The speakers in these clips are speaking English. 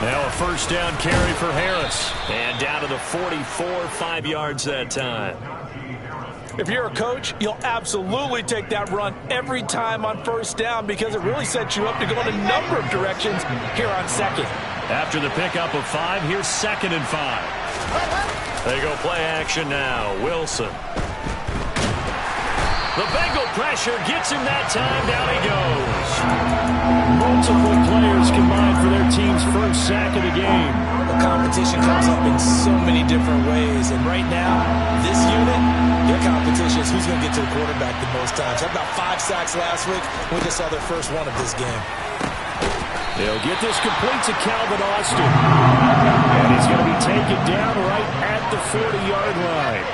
Now a first down carry for Harris. And down to the 44, 5 yards that time. If you're a coach, you'll absolutely take that run every time on first down because it really sets you up to go in a number of directions here on second. After the pickup of 5, here's 2nd and 5. They go play action now. Wilson. The Bengal pressure gets him that time. Down he goes. Multiple players combined for their team's first sack of the game. The competition comes up in so many different ways. And right now, this unit, their competition is who's going to get to the quarterback the most times. Had about 5 sacks last week. We just saw their first one of this game. They'll get this complete to Calvin Austin. And he's going to be taken down right at the 40-yard line.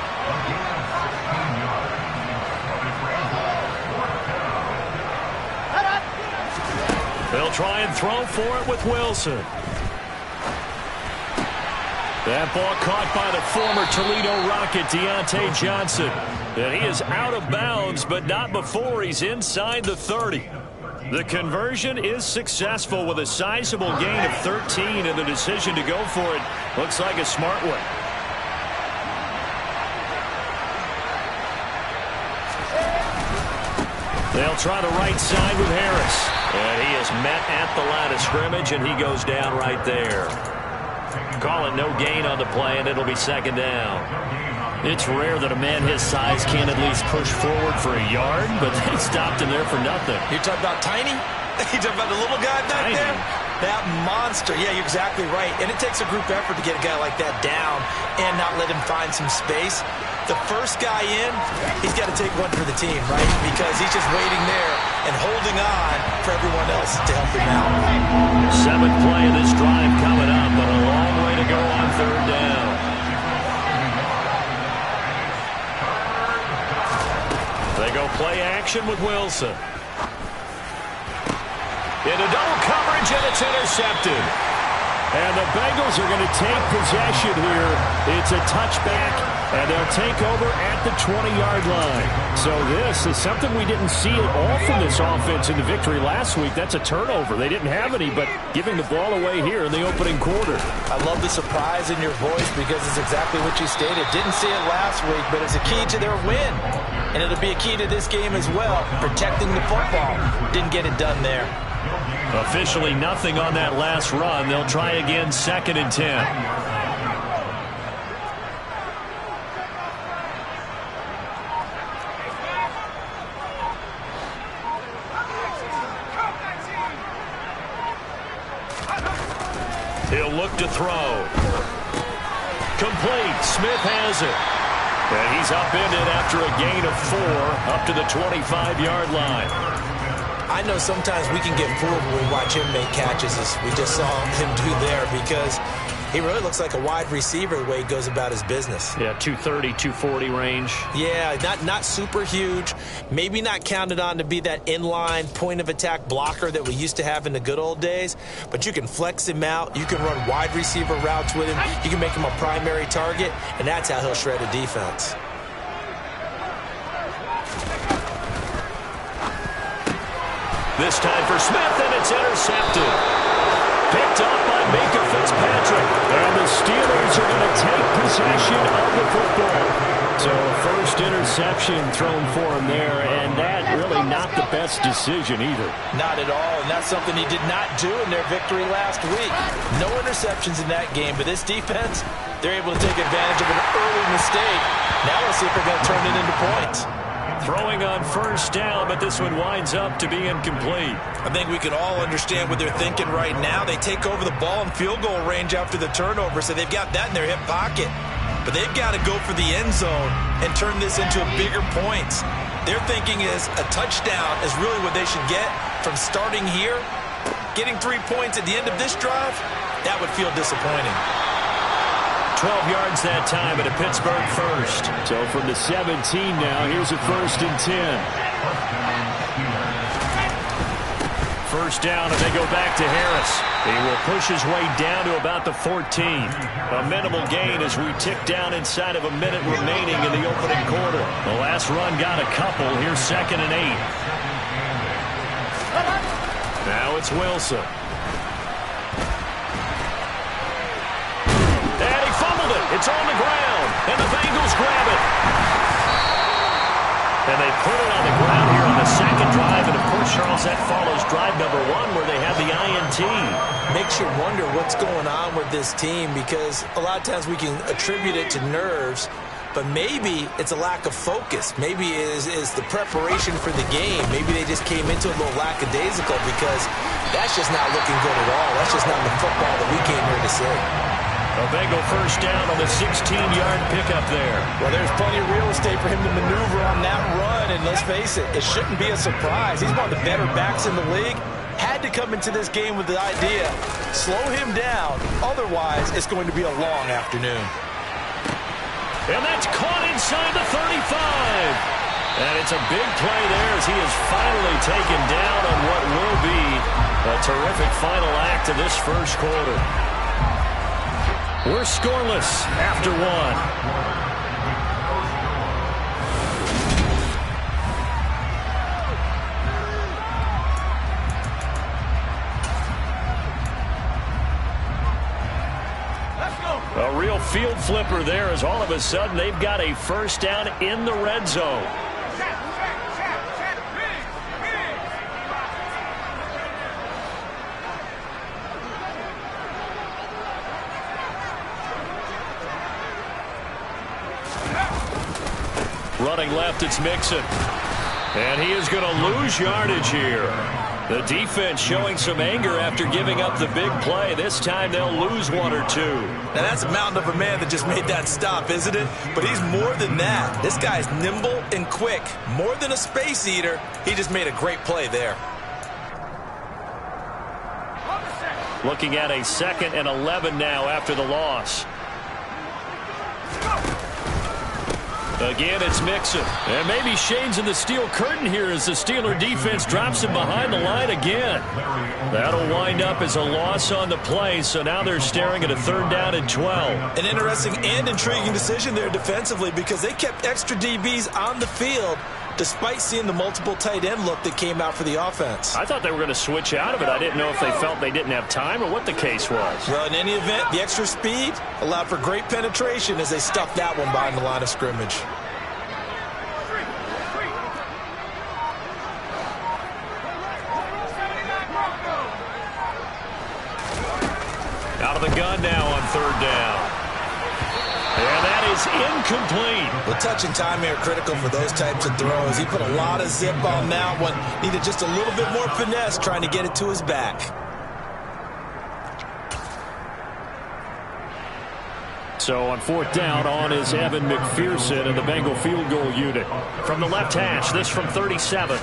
They'll try and throw for it with Wilson. That ball caught by the former Toledo Rocket, Deontay Johnson. And he is out of bounds, but not before he's inside the 30. The conversion is successful with a sizable gain of 13, and the decision to go for it looks like a smart one. They'll try the right side with Harris. And he is met at the line of scrimmage, and he goes down right there. Call it no gain on the play, and it'll be 2nd down. It's rare that a man his size can't at least push forward for a yard, but they stopped him there for nothing. You're talking about Tiny? You're talking about the little guy back there? That monster. Yeah, you're exactly right. And it takes a group effort to get a guy like that down and not let him find some space. The first guy in, he's got to take one for the team, right? Because he's just waiting there and holding on for everyone else to help him out. 7th play of this drive coming up, but a long way to go on 3rd down. They go play action with Wilson. Into double coverage, and it's intercepted. And the Bengals are going to take possession here. It's a touchback, and they'll take over at the 20-yard line. So this is something we didn't see at all from this offense in the victory last week. That's a turnover. They didn't have any, but giving the ball away here in the opening quarter. I love the surprise in your voice because it's exactly what you stated. Didn't see it last week, but it's a key to their win. And it'll be a key to this game as well, protecting the football. Didn't get it done there. Officially nothing on that last run. They'll try again, 2nd and 10. He'll look to throw. Complete. Smith has it. And he's upended after a gain of 4 up to the 25-yard line. I know sometimes we can get fooled when we watch him make catches, as we just saw him do there, because he really looks like a wide receiver the way he goes about his business. Yeah, 230, 240 range. Yeah, not super huge. Maybe not counted on to be that inline point-of-attack blocker that we used to have in the good old days, but you can flex him out. You can run wide receiver routes with him. You can make him a primary target, and that's how he'll shred a defense. This time for Smith, and it's intercepted. Picked up by Minkah Fitzpatrick. And the Steelers are going to take possession of the football. So first interception thrown for him there, and that really not the best decision either. Not at all, and that's something he did not do in their victory last week. No interceptions in that game, but this defense, they're able to take advantage of an early mistake. Now we'll see if they're going to turn it into points. Throwing on first down, but this one winds up to be incomplete. I think we can all understand what they're thinking right now. They take over the ball in field goal range after the turnover, so they've got that in their hip pocket. But they've got to go for the end zone and turn this into a bigger points. Their thinking is a touchdown is really what they should get from starting here. Getting 3 points at the end of this drive, that would feel disappointing. 12 yards that time at a Pittsburgh first. So from the 17 now, here's a 1st and 10. First down, and they go back to Harris. He will push his way down to about the 14. A minimal gain as we tick down inside of a minute remaining in the opening quarter. The last run got a couple. Here's 2nd and 8. Now it's Wilson. It's on the ground, and the Bengals grab it. And they put it on the ground here on the second drive. And, of course, Charles, that follows drive number 1 where they have the INT. Makes you wonder what's going on with this team, because a lot of times we can attribute it to nerves, but maybe it's a lack of focus. Maybe it is the preparation for the game. Maybe they just came into a little lackadaisical, because that's just not looking good at all. That's just not the football that we came here to see. A Bengal first down on the 16-yard pickup there. Well, there's plenty of real estate for him to maneuver on that run, and let's face it, it shouldn't be a surprise. He's one of the better backs in the league. Had to come into this game with the idea, slow him down, otherwise it's going to be a long afternoon. And that's caught inside the 35. And it's a big play there as he is finally taken down on what will be a terrific final act of this first quarter. We're scoreless after 1. A real field flipper there, as all of a sudden they've got a first down in the red zone. Running left, it's Mixon. And he is going to lose yardage here. The defense showing some anger after giving up the big play. This time they'll lose 1 or 2. Now that's a mountain of a man that just made that stop, isn't it? But he's more than that. This guy's nimble and quick. More than a space eater. He just made a great play there. Looking at a 2nd and 11 now after the loss. Again, it's Mixon. And maybe Shane's in the steel curtain here as the Steeler defense drops him behind the line again. That'll wind up as a loss on the play, so now they're staring at a 3rd down and 12. An interesting and intriguing decision there defensively, because they kept extra DBs on the field despite seeing the multiple tight end look that came out for the offense. I thought they were going to switch out of it. I didn't know if they felt they didn't have time or what the case was. Well, in any event, the extra speed allowed for great penetration as they stuffed that one behind the line of scrimmage. Out of the gun now on 3rd down. And that is incomplete. The touch and time here critical for those types of throws. He put a lot of zip on that one. Needed just a little bit more finesse trying to get it to his back. So on 4th down, on is Evan McPherson and the Bengal field goal unit. From the left hash, this from 37.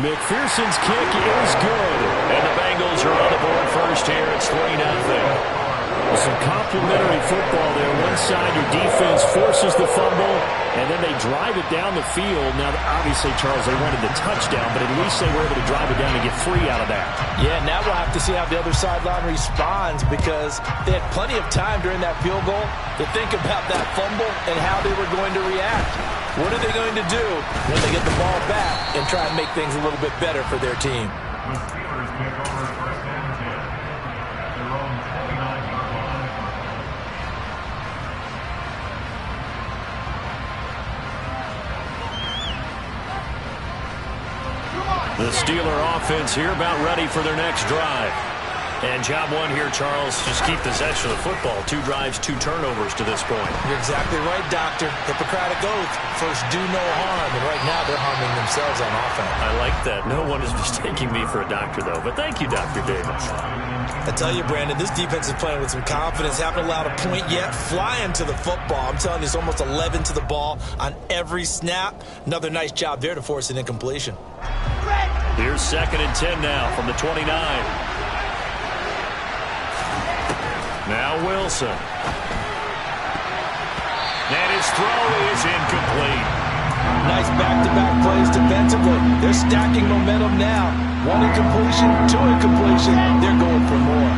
McPherson's kick is good. And the Bengals are on the board first here. It's 3-0. Some complimentary football there. One side, your defense forces the fumble, and then they drive it down the field. Now, obviously, Charles, they wanted the touchdown, but at least they were able to drive it down and get free out of that. Yeah, now we'll have to see how the other sideline responds, because they had plenty of time during that field goal to think about that fumble and how they were going to react. What are they going to do when they get the ball back and try and make things a little bit better for their team? The Steeler offense here about ready for their next drive. And job 1 here, Charles, just keep possession of the football. 2 drives, 2 turnovers to this point. You're exactly right, Doctor. Hippocratic oath. First, do no harm. And right now, they're harming themselves on offense. I like that. No one is mistaking me for a doctor, though. But thank you, Dr. Davis. I tell you, Brandon, this defense is playing with some confidence. Haven't allowed a point yet. Flying to the football. I'm telling you, it's almost 11 to the ball on every snap. Another nice job there to force an incompletion. Here's 2nd and 10 now from the 29. Now Wilson. And his throw is incomplete. Nice back-to-back plays defensively. They're stacking momentum now. 1 incompletion, 2 incompletion. They're going for more.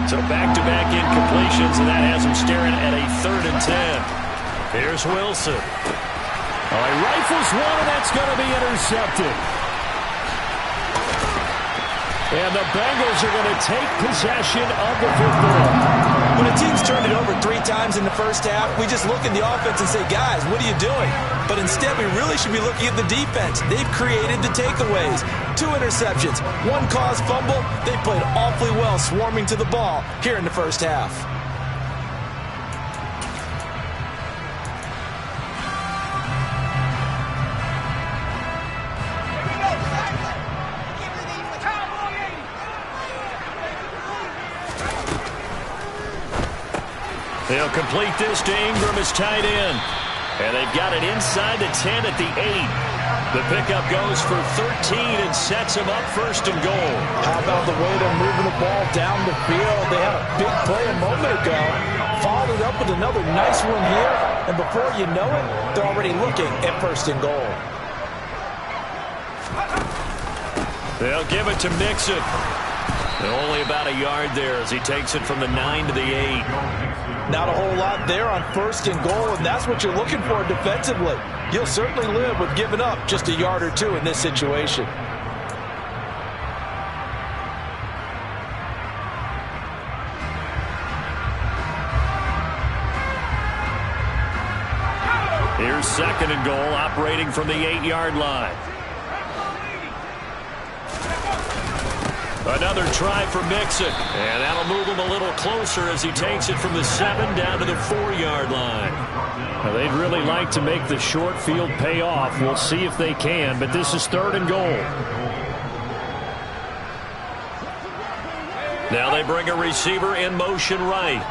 So back-to-back incompletions, and that has them staring at a 3rd and 10. Here's Wilson. Oh, he rifles one, and that's going to be intercepted. And the Bengals are going to take possession of the football. When a team's turned it over 3 times in the first half, we just look at the offense and say, guys, what are you doing? But instead, we really should be looking at the defense. They've created the takeaways. 2 interceptions, 1 caused fumble. They played awfully well swarming to the ball here in the first half. They'll complete this to Ingram as tight end. And they've got it inside the 10 at the 8. The pickup goes for 13 and sets them up first and goal. How about the way they're moving the ball down the field? They had a big play a moment ago. Followed up with another nice one here. And before you know it, they're already looking at first and goal. They'll give it to Mixon. Only about a yard there as he takes it from the 9 to the 8. Not a whole lot there on first and goal, and that's what you're looking for defensively. You'll certainly live with giving up just a yard or 2 in this situation. Here's second and goal, operating from the 8-yard line. Another try for Mixon, and that'll move him a little closer as he takes it from the 7 down to the 4-yard line. Now, they'd really like to make the short field pay off. We'll see if they can, but this is third and goal. Now they bring a receiver in motion right.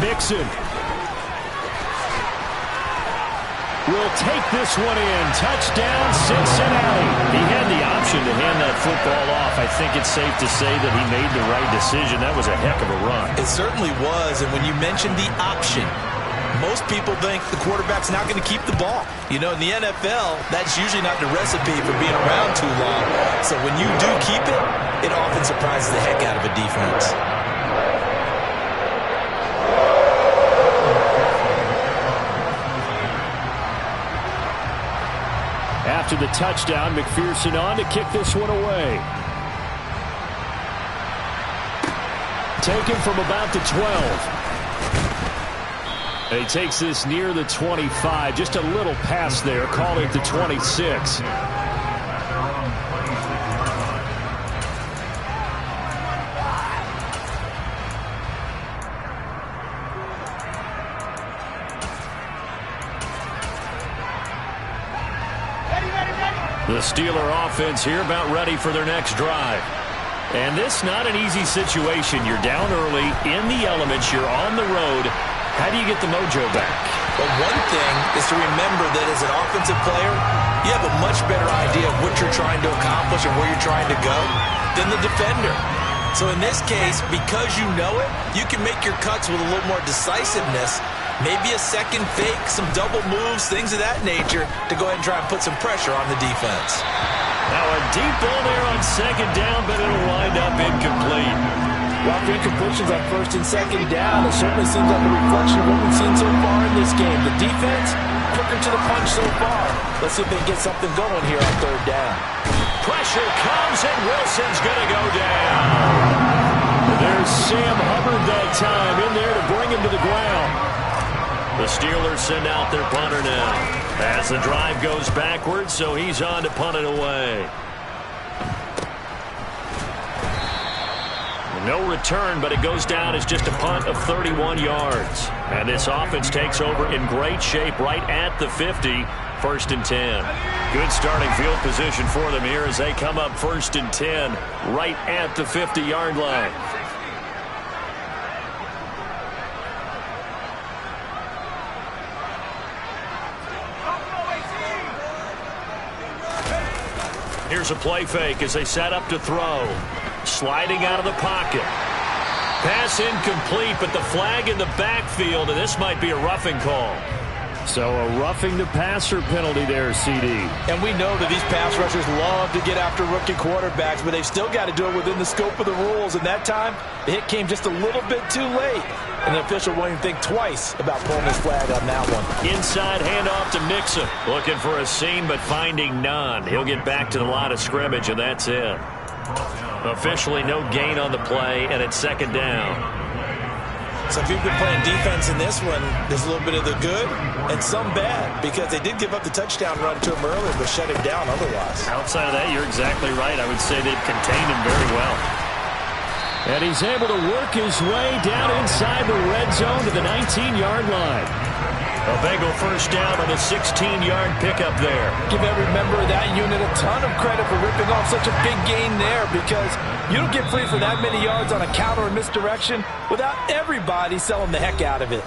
Mixon will take this one in. Touchdown, Cincinnati. He had the option to hand that football off. I think it's safe to say that he made the right decision. That was a heck of a run. It certainly was, and when you mentioned the option, most people think the quarterback's not going to keep the ball. You know, in the NFL, that's usually not the recipe for being around too long. So when you do keep it, it often surprises the heck out of a defense. After the touchdown, McPherson on to kick this one away. Taken from about the 12. And he takes this near the 25. Just a little pass there. Call it the 26. The Steeler offense here about ready for their next drive. And this not an easy situation. You're down early, in the elements, you're on the road. How do you get the mojo back? Well, one thing is to remember that as an offensive player, you have a much better idea of what you're trying to accomplish and where you're trying to go than the defender. So in this case, because you know it, you can make your cuts with a little more decisiveness. Maybe a second fake, some double moves, things of that nature to go ahead and try and put some pressure on the defense. Now a deep ball there on second down, but it'll wind up incomplete. Well, for incompletions on first and second down, it certainly seems like a reflection of what we've seen so far in this game. The defense, quicker to the punch so far. Let's see if they can get something going here on third down. Pressure comes, and Wilson's going to go down. There's Sam Hubbard that time in there to bring him to the ground. The Steelers send out their punter now as the drive goes backwards, so he's on to punt it away. No return, but it goes down as just a punt of 31 yards. And this offense takes over in great shape right at the 50, first and 10. Good starting field position for them here as they come up first and 10 right at the 50-yard line. Here's a play fake as they set up to throw. Sliding out of the pocket. Pass incomplete, but the flag in the backfield, and this might be a roughing call. So a roughing the passer penalty there, CD. And we know that these pass rushers love to get after rookie quarterbacks, but they've still got to do it within the scope of the rules. And that time, the hit came just a little bit too late. and the official won't even think twice about pulling his flag on that one. Inside handoff to Mixon. Looking for a seam, but finding none. He'll get back to the line of scrimmage, and that's it. Officially no gain on the play, and it's second down. So if you've been playing defense in this one, there's a little bit of the good and some bad, because they did give up the touchdown run to him earlier, but shut him down otherwise. Outside of that, you're exactly right. I would say they've contained him very well. And he's able to work his way down inside the red zone to the 19-yard line. A Bengal first down on a 16-yard pickup there. Give every member of that unit a ton of credit for ripping off such a big gain there, because you don't get free for that many yards on a counter or misdirection without everybody selling the heck out of it.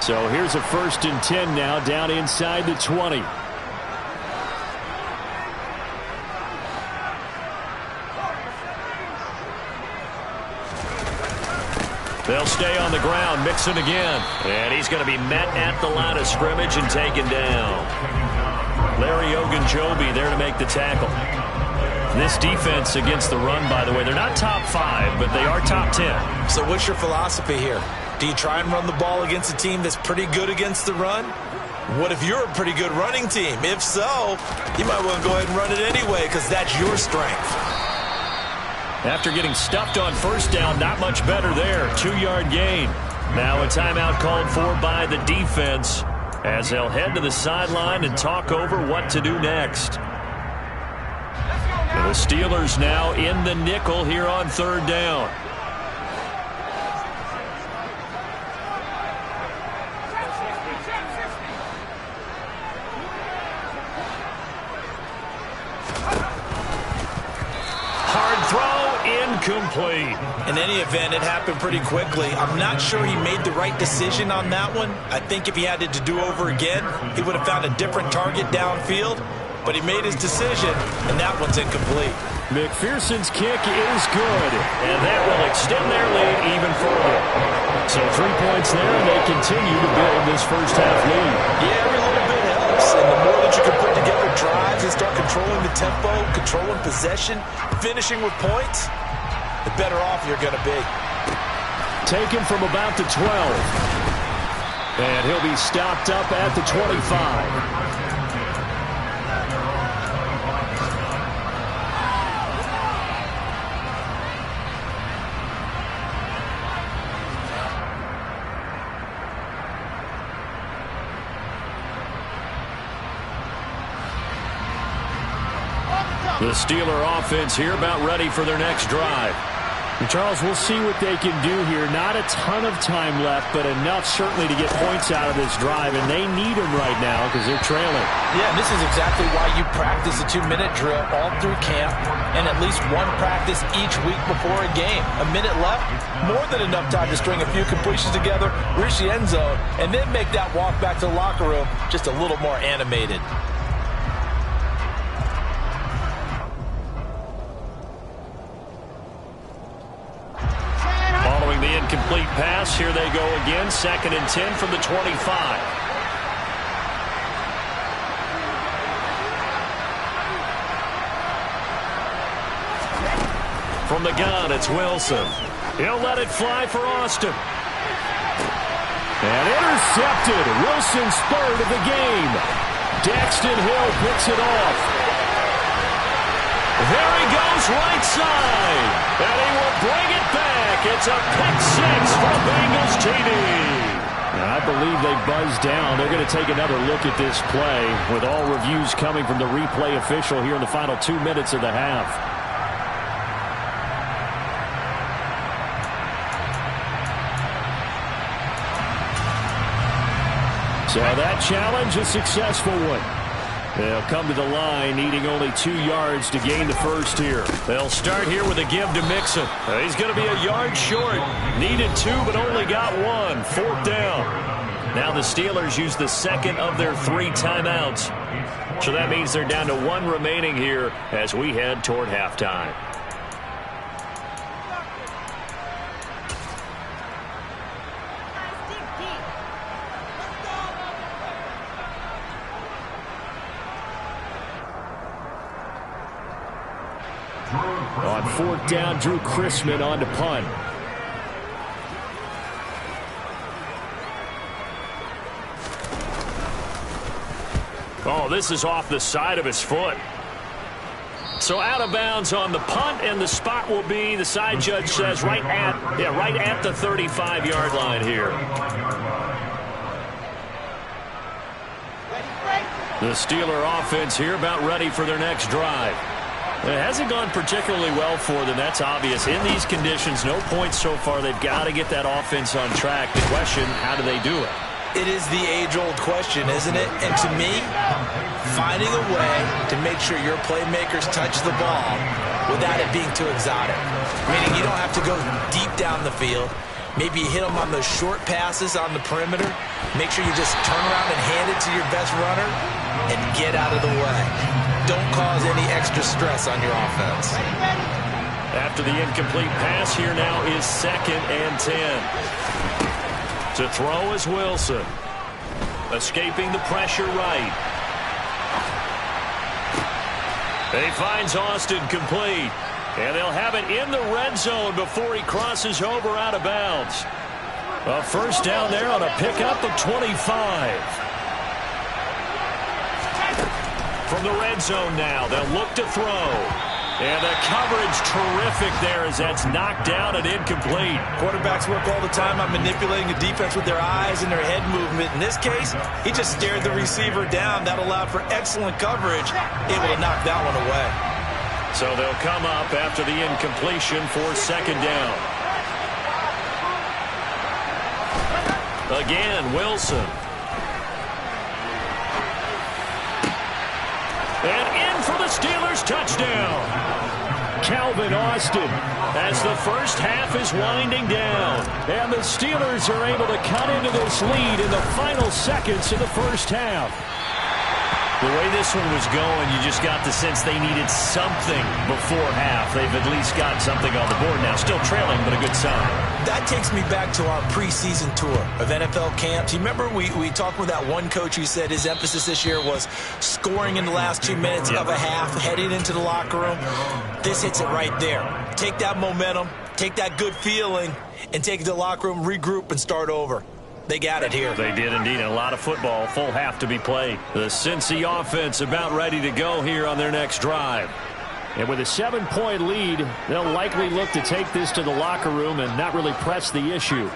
So here's a 1st and 10 now, down inside the 20. They'll stay on the ground. Mixon again. And he's going to be met at the line of scrimmage and taken down. Larry Ogunjobi there to make the tackle. This defense against the run, by the way, they're not top 5, but they are top 10. So what's your philosophy here? Do you try and run the ball against a team that's pretty good against the run? What if you're a pretty good running team? If so, you might want to go ahead and run it anyway, because that's your strength. After getting stuffed on first down, not much better there. 2-yard gain. Now a timeout called for by the defense as they'll head to the sideline and talk over what to do next. The Steelers now in the nickel here on 3rd down. Incomplete. In any event, it happened pretty quickly. I'm not sure he made the right decision on that one. I think if he had it to do over again, he would have found a different target downfield. But he made his decision, and that one's incomplete. McPherson's kick is good, and that will extend their lead even further. So 3 points there, and they continue to build this first half lead. Yeah, every little bit helps. And the more that you can put together drives and start controlling the tempo, controlling possession, finishing with points, the better off you're going to be. Taken from about the 12. And he'll be stopped up at the 25. The Steeler offense here about ready for their next drive. And Charles, we'll see what they can do here. Not a ton of time left, but enough certainly to get points out of this drive, and they need them right now because they're trailing. Yeah, and this is exactly why you practice a 2-minute drill all through camp and at least one practice each week before a game. A minute left, more than enough time to string a few completions together, reach the end zone, and then make that walk back to the locker room just a little more animated. The incomplete pass. Here they go again. 2nd and 10 from the 25. From the gun, it's Wilson. He'll let it fly for Austin. And intercepted. Wilson's 3rd of the game. Daxton Hill picks it off. There he goes, right side. And he will bring it back. It's a pick 6 for Bengals TD. I believe they buzzed down. They're going to take another look at this play with all reviews coming from the replay official here in the final 2 minutes of the half. So that challenge, a successful one. They'll come to the line, needing only 2 yards to gain the first here. They'll start here with a give to Mixon. He's going to be a yard short. Needed 2, but only got 1. 4th down. Now the Steelers use the 2nd of their 3 timeouts. So that means they're down to 1 remaining here as we head toward halftime. On 4th down, Drew Chrisman on to punt. Oh, this is off the side of his foot. So out of bounds on the punt, and the spot will be, the side judge says, right at the 35-yard line here. The Steeler offense here about ready for their next drive. It hasn't gone particularly well for them. That's obvious. In these conditions, no points so far. They've got to get that offense on track. The question, how do they do it? It is the age-old question, isn't it? And to me, finding a way to make sure your playmakers touch the ball without it being too exotic. Meaning you don't have to go deep down the field. Maybe you hit them on those short passes on the perimeter. Make sure you just turn around and hand it to your best runner and get out of the way. Don't cause any extra stress on your offense. After the incomplete pass, here now is 2nd and 10. To throw is Wilson. Escaping the pressure right. He finds Austin complete. And they'll have it in the red zone before he crosses over out of bounds. A first down there on a pickup of 25. From the red zone now, they'll look to throw. And the coverage terrific there as that's knocked down and incomplete. Quarterbacks work all the time on manipulating the defense with their eyes and their head movement. In this case, he just stared the receiver down. That allowed for excellent coverage, able to knock that one away. So they'll come up after the incompletion for 2nd down. Again, Wilson. And in for the Steelers touchdown. Calvin Austin as the first half is winding down. And the Steelers are able to cut into this lead in the final seconds of the first half. The way this one was going, you just got the sense they needed something before half. They've at least got something on the board now. Still trailing, but a good sign. That takes me back to our preseason tour of NFL camps. You remember we talked with that one coach who said his emphasis this year was scoring in the last 2 minutes of a half, heading into the locker room. This hits it right there. Take that momentum, take that good feeling, and take it to the locker room, regroup, and start over. They got it here. They did indeed. A lot of football, full half to be played. The Cincy offense about ready to go here on their next drive. And with a 7-point lead, they'll likely look to take this to the locker room and not really press the issue.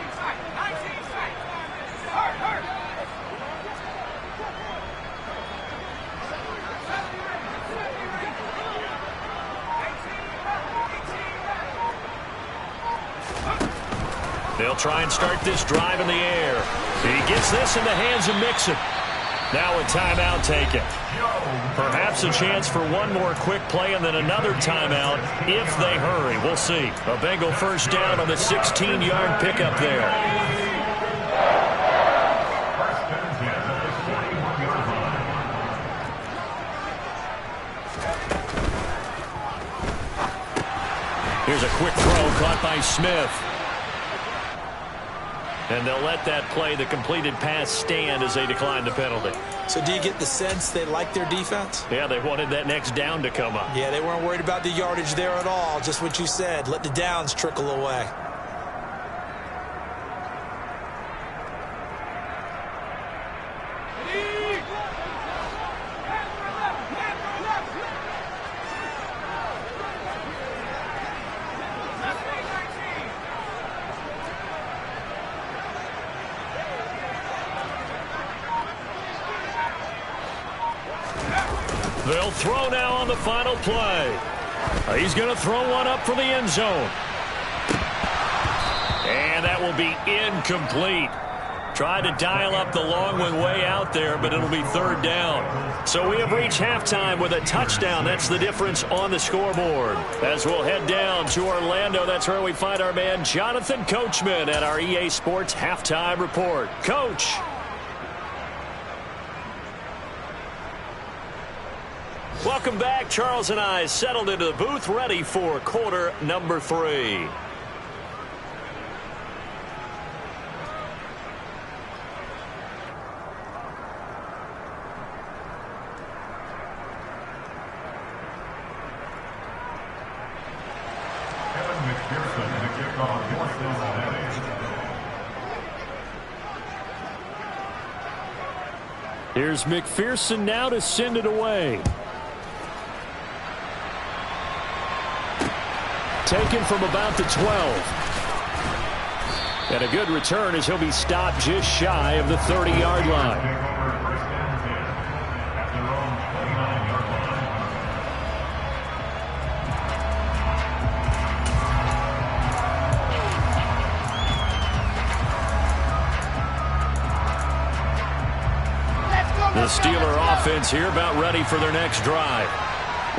They'll try and start this drive in the air. He gets this in the hands of Mixon. Now a timeout taken. Perhaps a chance for one more quick play and then another timeout if they hurry. We'll see. A Bengal first down on the 16-yard pickup there. Here's a quick throw caught by Smith. And they'll let that play, the completed pass, stand as they decline the penalty. So do you get the sense they like their defense? Yeah, they wanted that next down to come up. Yeah, they weren't worried about the yardage there at all. Just what you said. Let the downs trickle away. They'll throw now on the final play. He's going to throw one up for the end zone. And that will be incomplete. Tried to dial up the long one way out there, but it'll be 3rd down. So we have reached halftime with a touchdown. That's the difference on the scoreboard. As we'll head down to Orlando, that's where we find our man Jonathan Coachman at our EA Sports Halftime Report. Coach. Welcome back. Charles and I settled into the booth, ready for quarter number 3. Here's McPherson now to send it away. Taken from about the 12. And a good return as he'll be stopped just shy of the 30-yard line. The Steeler offense here about ready for their next drive.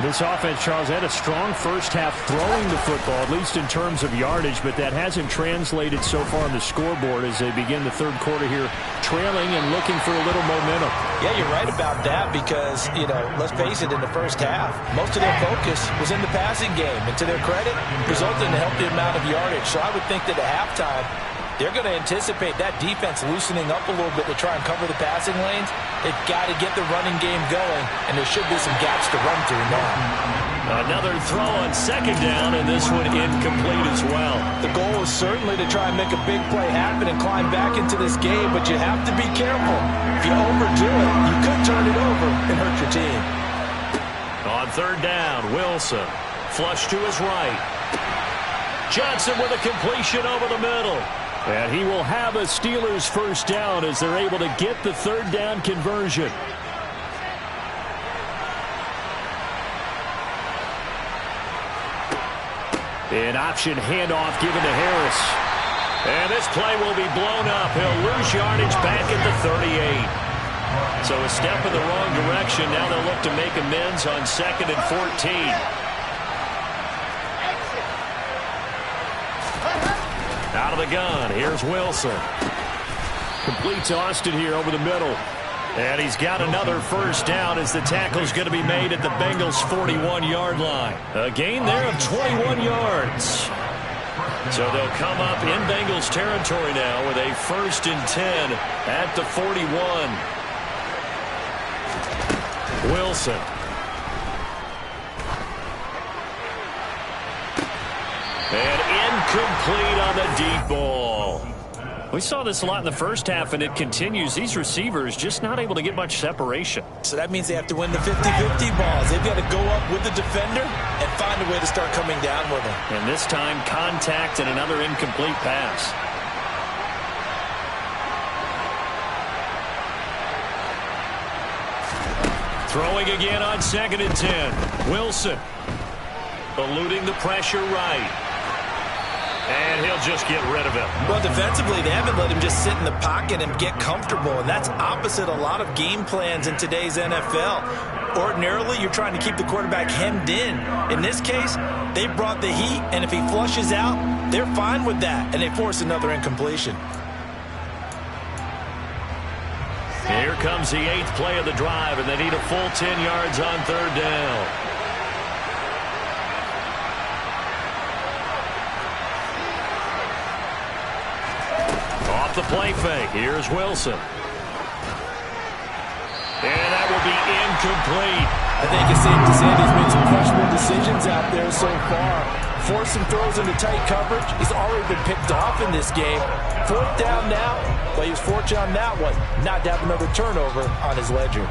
This offense, Charles, had a strong first half throwing the football, at least in terms of yardage, but that hasn't translated so far on the scoreboard as they begin the third quarter here, trailing and looking for a little momentum. Yeah, you're right about that because, let's face it, in the first half, most of their focus was in the passing game. And to their credit, resulted in a healthy amount of yardage. So I would think that at halftime, they're going to anticipate that defense loosening up a little bit to try and cover the passing lanes. They've got to get the running game going, and there should be some gaps to run through now. Another throw on second down, and this one incomplete as well. The goal is certainly to try and make a big play happen and climb back into this game, but you have to be careful. If you overdo it, you could turn it over and hurt your team. On third down, Wilson. Flush to his right. Johnson with a completion over the middle. And he will have a Steelers first down as they're able to get the third down conversion. An option handoff given to Harris. And this play will be blown up. He'll lose yardage back at the 38. So a step in the wrong direction. Now they'll look to make amends on 2nd and 14. Out of the gun, here's Wilson. Complete to Austin here over the middle. And he's got another first down as the tackle's going to be made at the Bengals' 41-yard line. A gain there of 21 yards. So they'll come up in Bengals territory now with a 1st and 10 at the 41. Wilson. And incomplete on the deep ball. We saw this a lot in the first half, and it continues. These receivers just not able to get much separation. So that means they have to win the 50-50 balls. They've got to go up with the defender and find a way to start coming down with them. And this time, contact and another incomplete pass. Throwing again on 2nd and 10. Wilson eluding the pressure right. And he'll just get rid of him. Well, defensively, they haven't let him just sit in the pocket and get comfortable, and that's opposite a lot of game plans in today's NFL. Ordinarily, you're trying to keep the quarterback hemmed in. In this case, they brought the heat, and if he flushes out, they're fine with that, and they force another incompletion. Here comes the 8th play of the drive, and they need a full 10 yards on third down. Off the play fake. Here's Wilson. And that will be incomplete. I think it's safe to say he's made some questionable decisions out there so far. Forced some throws into tight coverage. He's already been picked off in this game. 4th down now, but he was fortunate on that one not to have another turnover on his ledger.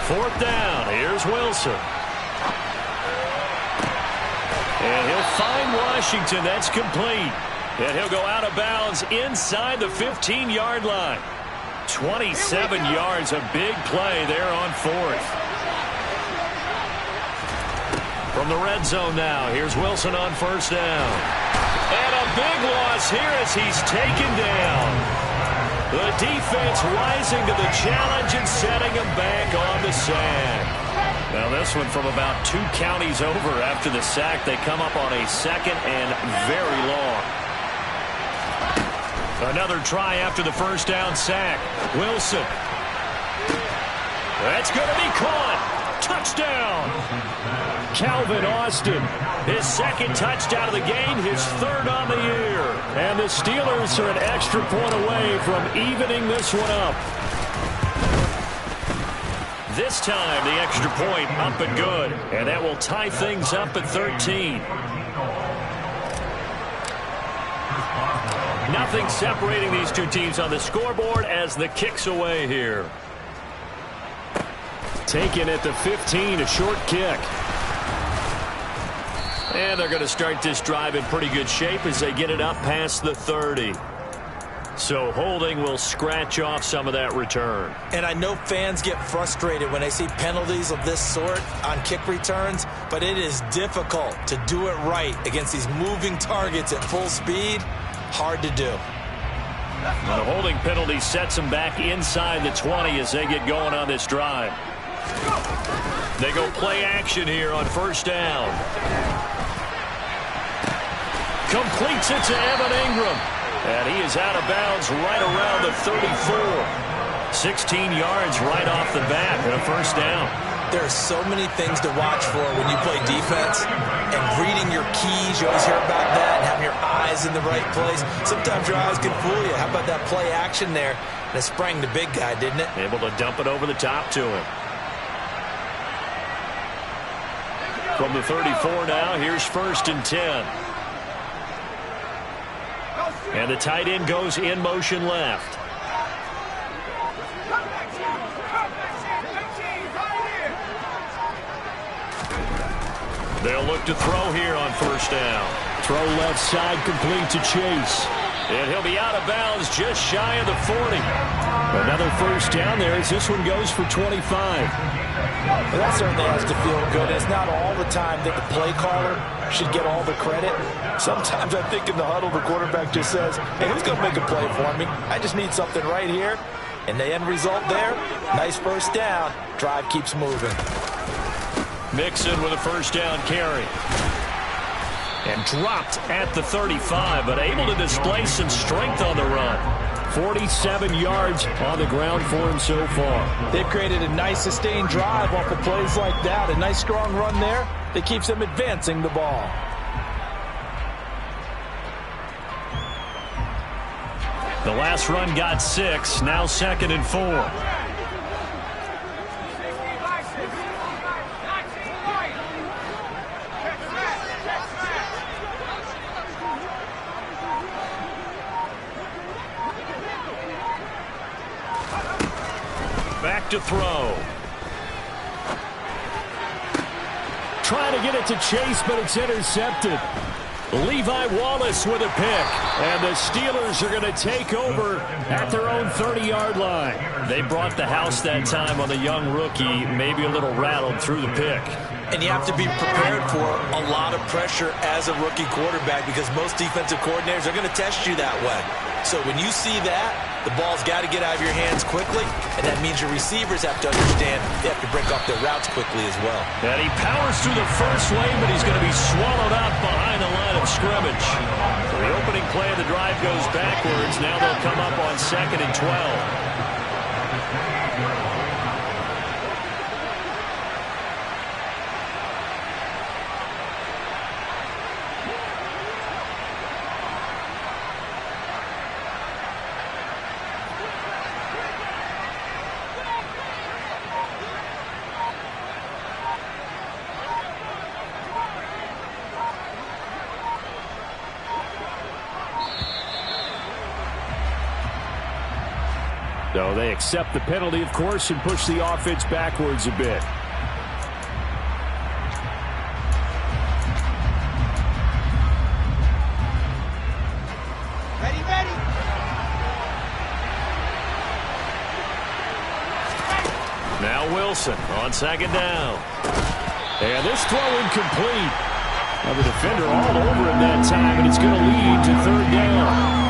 Fourth down. Here's Wilson. And he'll find Washington. That's complete. And he'll go out of bounds inside the 15-yard line. 27 yards. A big play there on 4th. From the red zone now. Here's Wilson on 1st down. And a big loss here as he's taken down. The defense rising to the challenge and setting him back on the sack. Now this one from about 2 counties over after the sack. They come up on a 2nd and very long. Another try after the first down sack. Wilson. That's going to be caught. Touchdown. Calvin Austin. His second touchdown of the game, his third on the year. And the Steelers are an extra point away from evening this one up. This time, the extra point up and good. And that will tie things up at 13. Nothing separating these two teams on the scoreboard as the kick's away here. Taken at the 15, a short kick. And they're going to start this drive in pretty good shape as they get it up past the 30. So holding will scratch off some of that return. And I know fans get frustrated when they see penalties of this sort on kick returns, but it is difficult to do it right against these moving targets at full speed. Hard to do. And the holding penalty sets them back inside the 20 as they get going on this drive. They go play action here on first down. Completes it to Evan Ingram. And he is out of bounds right around the 34. 16 yards right off the bat and a first down. There are so many things to watch for when you play defense. And reading your keys, you always hear about that, and having your eyes in the right place. Sometimes your eyes can fool you. How about that play action there? And it sprang the big guy, didn't it? Able to dump it over the top to him. From the 34 now, here's first and 10. And the tight end goes in motion left. They'll look to throw here on first down. Throw left side, complete to Chase. And he'll be out of bounds just shy of the 40. Another first down there as this one goes for 25. Well, that certainly has to feel good. It's not all the time that the play caller should get all the credit. Sometimes I think in the huddle the quarterback just says, hey, who's going to make a play for me? I just need something right here. And the end result there, nice first down. Drive keeps moving. Mixon with a first down carry. And dropped at the 35, but able to display some strength on the run. 47 yards on the ground for him so far. They've created a nice sustained drive off of plays like that. A nice strong run there that keeps them advancing the ball. The last run got 6, now 2nd and 4. Back to throw. Trying to get it to Chase, but it's intercepted. Levi Wallace with a pick. And the Steelers are going to take over at their own 30-yard line. They brought the house that time on the young rookie, maybe a little rattled through the pick. And you have to be prepared for a lot of pressure as a rookie quarterback because most defensive coordinators are going to test you that way. So when you see that, the ball's got to get out of your hands quickly, and that means your receivers have to understand they have to break off their routes quickly as well. And he powers through the first lane, but he's going to be swallowed up behind the line of scrimmage. So the opening play of the drive goes backwards. Now they'll come up on 2nd and 12. So they accept the penalty, of course, and push the offense backwards a bit. Ready, ready. Now Wilson on 2nd down. And this throw incomplete. Now the defender all over him that time, and it's going to lead to 3rd down.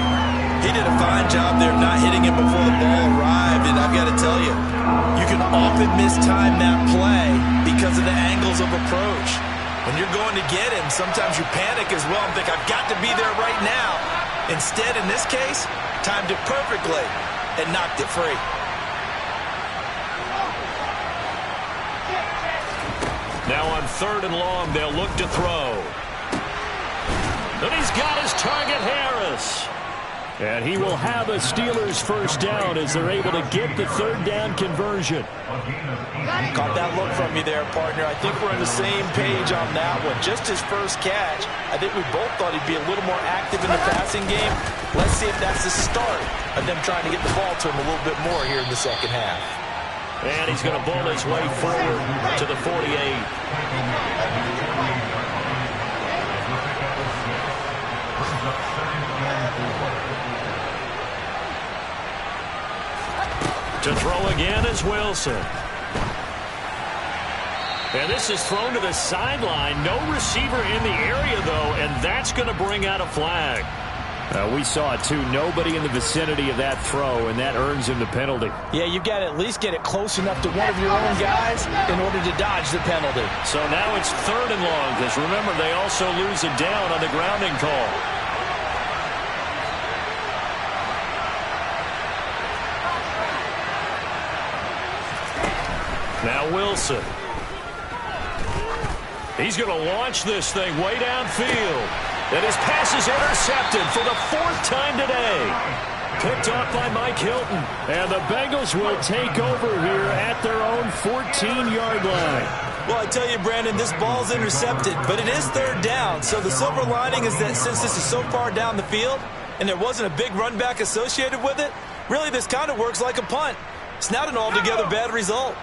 He did a fine job there of not hitting him before the ball arrived, and I've got to tell you, you can often mistime that play because of the angles of approach. When you're going to get him, sometimes you panic as well and think, I've got to be there right now. Instead, in this case, timed it perfectly and knocked it free. Now on 3rd and long, they'll look to throw. And he's got his target, Harris. And he will have a Steelers first down as they're able to get the 3rd down conversion. Caught that look from you there, partner. I think we're on the same page on that one. Just his first catch, I think we both thought he'd be a little more active in the passing game. Let's see if that's the start of them trying to get the ball to him a little bit more here in the second half. And he's going to bull his way forward to the 48. To throw again is Wilson. And this is thrown to the sideline. No receiver in the area, though, and that's going to bring out a flag. We saw it, too. Nobody in the vicinity of that throw, and that earns him the penalty. Yeah, you've got to at least get it close enough to one of your own guys in order to dodge the penalty. So now it's 3rd and long, because remember, they also lose a down on the grounding call. Now Wilson. He's going to launch this thing way downfield. And his pass is intercepted for the 4th time today. Picked off by Mike Hilton. And the Bengals will take over here at their own 14-yard line. Well, I tell you, Brandon, this ball's intercepted, but it is 3rd down. So the silver lining is that since this is so far down the field and there wasn't a big run back associated with it, really this kind of works like a punt. It's not an altogether bad result.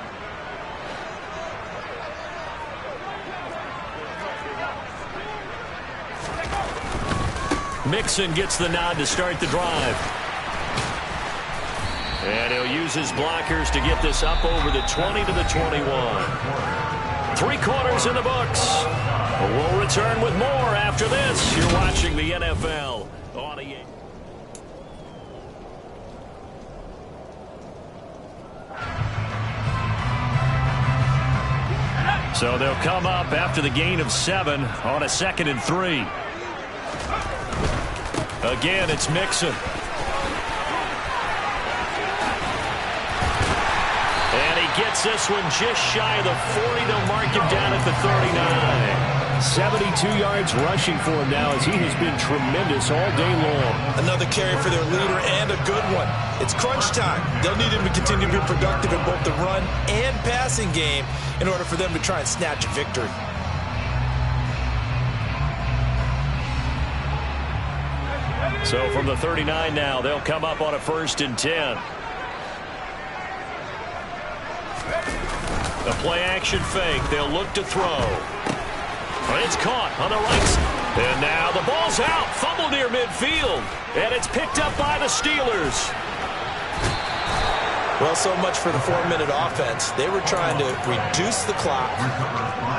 Mixon gets the nod to start the drive. And he'll use his blockers to get this up over the 20 to the 21. 3 quarters in the books. We'll return with more after this. You're watching the NFL on EA. So they'll come up after the gain of 7 on a 2nd and 3. Again, it's Mixon. And he gets this one just shy of the 40. They'll mark him down at the 39. 72 yards rushing for him now as he has been tremendous all day long. Another carry for their leader and a good one. It's crunch time. They'll need him to continue to be productive in both the run and passing game in order for them to try and snatch a victory. So from the 39 now, they'll come up on a 1st and 10. A play-action fake. They'll look to throw. But it's caught on the right side. And now the ball's out. Fumble near midfield. And it's picked up by the Steelers. Well, so much for the 4-minute offense. They were trying to reduce the clock,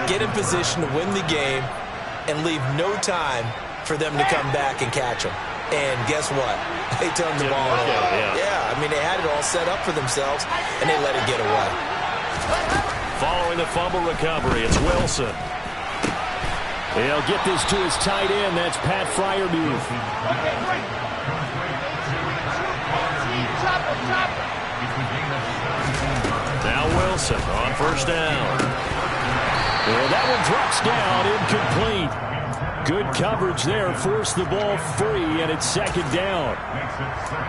get in position to win the game, and leave no time for them to come back and catch them. And guess what? They turned the ball over. Yeah, I mean, they had it all set up for themselves, and they let it get away. Following the fumble recovery, it's Wilson. He'll get this to his tight end. That's Pat Freiermuth. Now Wilson on 1st down. Well, that one drops down, incomplete. Good coverage there, forced the ball free, and it's 2nd down.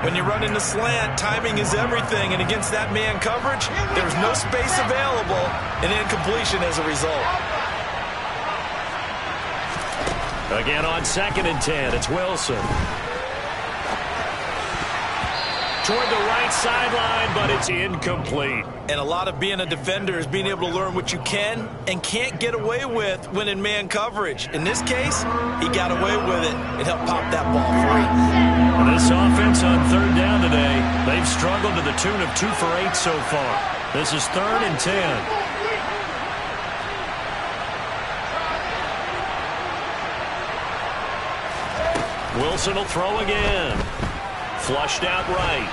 When you run in the slant, timing is everything, and against that man coverage, there's no space available, and incompletion as a result. Again on 2nd and 10, it's Wilson. Toward the right sideline, but it's incomplete. And a lot of being a defender is being able to learn what you can and can't get away with when in man coverage. In this case, he got away with it and helped pop that ball free. This offense on 3rd down today, they've struggled to the tune of 2 for 8 so far. This is 3rd and 10. Wilson will throw again. Flushed out right.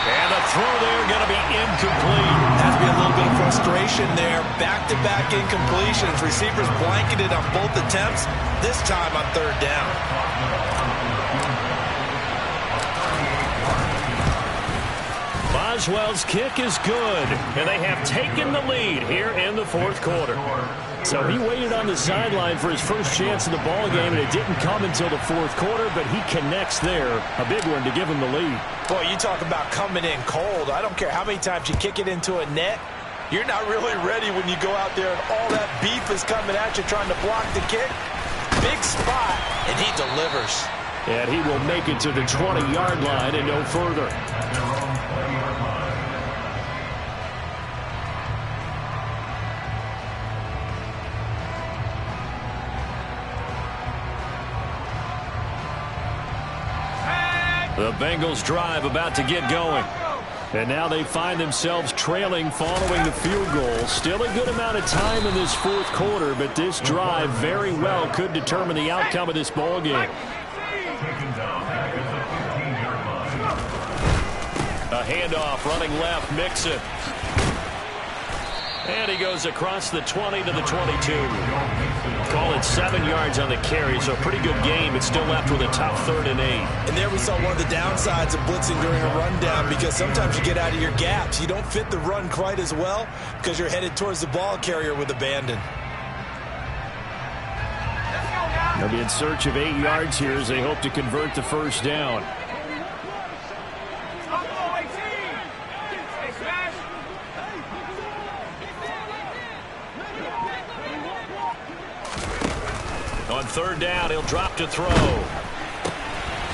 And the throw there going to be incomplete. Has to be a little bit of frustration there. Back-to-back incompletions. Receivers blanketed on both attempts. This time on 3rd down. Boswell's kick is good. And they have taken the lead here in the the fourth quarter. So he waited on the sideline for his first chance in the ball game, and it didn't come until the fourth quarter, but he connects there. A big one to give him the lead. Boy, you talk about coming in cold. I don't care how many times you kick it into a net. You're not really ready when you go out there and all that beef is coming at you trying to block the kick. Big spot, and he delivers. And he will make it to the 20-yard line and no further. The Bengals drive about to get going. And now they find themselves trailing following the field goal. Still a good amount of time in this fourth quarter, but this drive very well could determine the outcome of this ball game. A handoff running left, Mixon. And he goes across the 20 to the 22. Call it 7 yards on the carry, so a pretty good game, but still left with a top 3rd and 8. And there we saw one of the downsides of blitzing during a rundown, because sometimes you get out of your gaps. You don't fit the run quite as well because you're headed towards the ball carrier with abandon. They'll be in search of 8 yards here as they hope to convert the first down. On 3rd down, he'll drop to throw.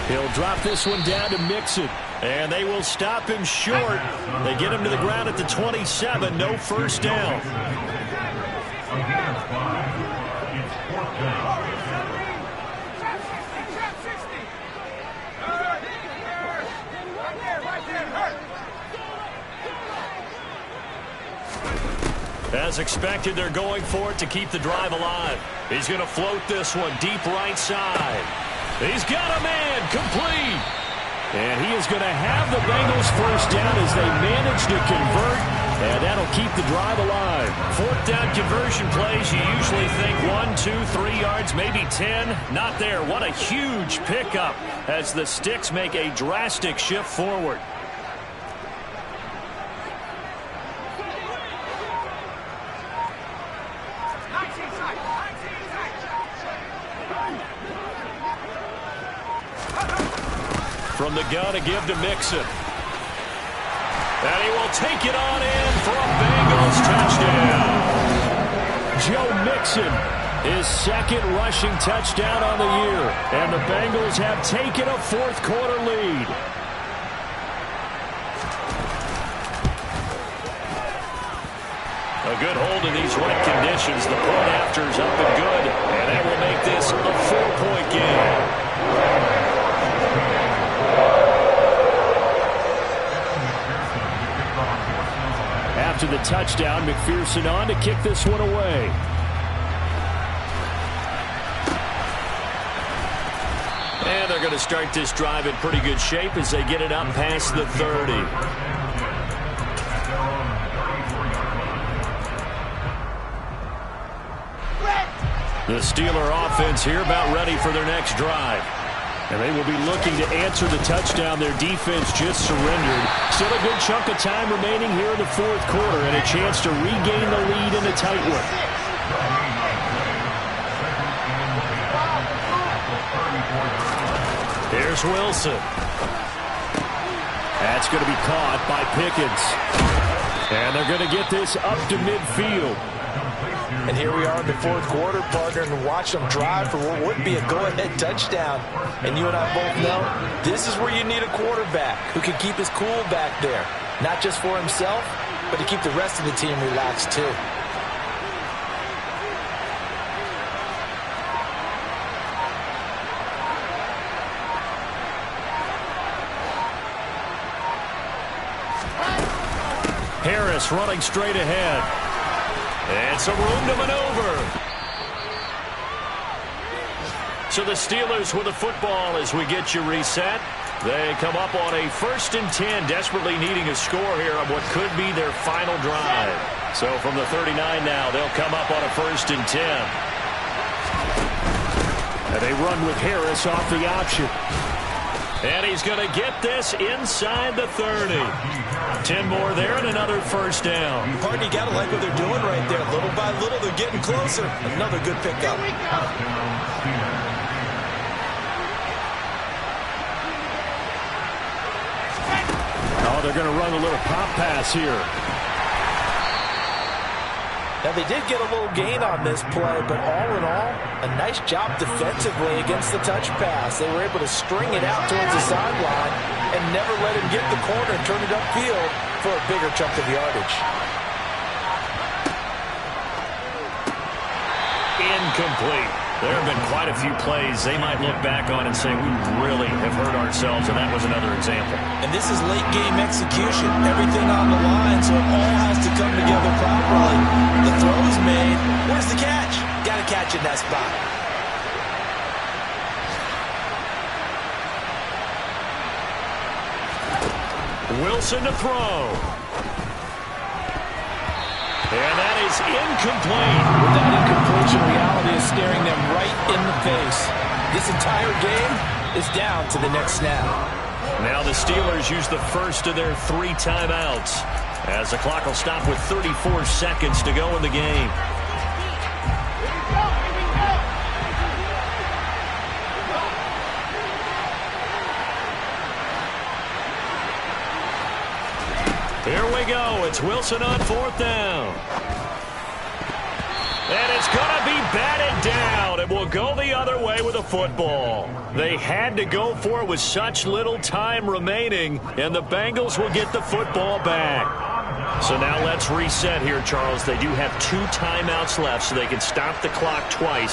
He'll drop this one down to Mixon. And they will stop him short. They get him to the ground at the 27. No first down. As expected, they're going for it to keep the drive alive. He's going to float this one deep right side. He's got a man, complete. And he is going to have the Bengals first down as they manage to convert, and that'll keep the drive alive. 4th down conversion plays, you usually think 1, 2, 3 yards, maybe 10. Not there. What a huge pickup as the Sticks make a drastic shift forward. From the gun to give to Mixon. And he will take it on in for a Bengals touchdown. Joe Mixon, his 2nd rushing touchdown on the year. And the Bengals have taken a fourth quarter lead. A good hold in these right conditions. The point after is up and good. And that will make this a 4-point game. After the touchdown, McPherson on to kick this one away. And they're going to start this drive in pretty good shape as they get it up past the 30. The Steeler offense here about ready for their next drive. And they will be looking to answer the touchdown their defense just surrendered. Still a good chunk of time remaining here in the fourth quarter and a chance to regain the lead in a tight one. Here's Wilson. That's going to be caught by Pickens. And they're going to get this up to midfield. And here we are in the fourth quarter, partner, and watch them drive for what would be a go-ahead touchdown. And you and I both know this is where you need a quarterback who can keep his cool back there. Not just for himself, but to keep the rest of the team relaxed too. Harris running straight ahead. And some room to maneuver. So the Steelers with the football as we get you reset. They come up on a 1st and 10, desperately needing a score here on what could be their final drive. So from the 39 now, they'll come up on a 1st and 10. And they run with Harris off the option. And he's going to get this inside the 30. 10 more there and another first down. Pardon, you got to like what they're doing right there. Little by little, they're getting closer. Another good pickup. Oh, they're going to run a little pop pass here. Now, they did get a little gain on this play, but all in all, a nice job defensively against the touch pass. They were able to string it out towards the sideline and never let him get the corner and turn it upfield for a bigger chunk of yardage. Incomplete. There have been quite a few plays they might look back on and say, we really have hurt ourselves, and that was another example. And this is late-game execution. Everything on the line, so it all has to come together properly. The throw is made. Where's the catch? Got to catch in that spot. Wilson to throw. And that is incomplete. With that incompletion, reality is staring them right in the face. This entire game is down to the next snap. Now the Steelers use the first of their 3 timeouts, as the clock will stop with 34 seconds to go in the game. Here we go. It's Wilson on 4th down. And it's going to be batted down. It will go the other way with a football. They had to go for it with such little time remaining, and the Bengals will get the football back. So now let's reset here, Charles. They do have 2 timeouts left, so they can stop the clock twice.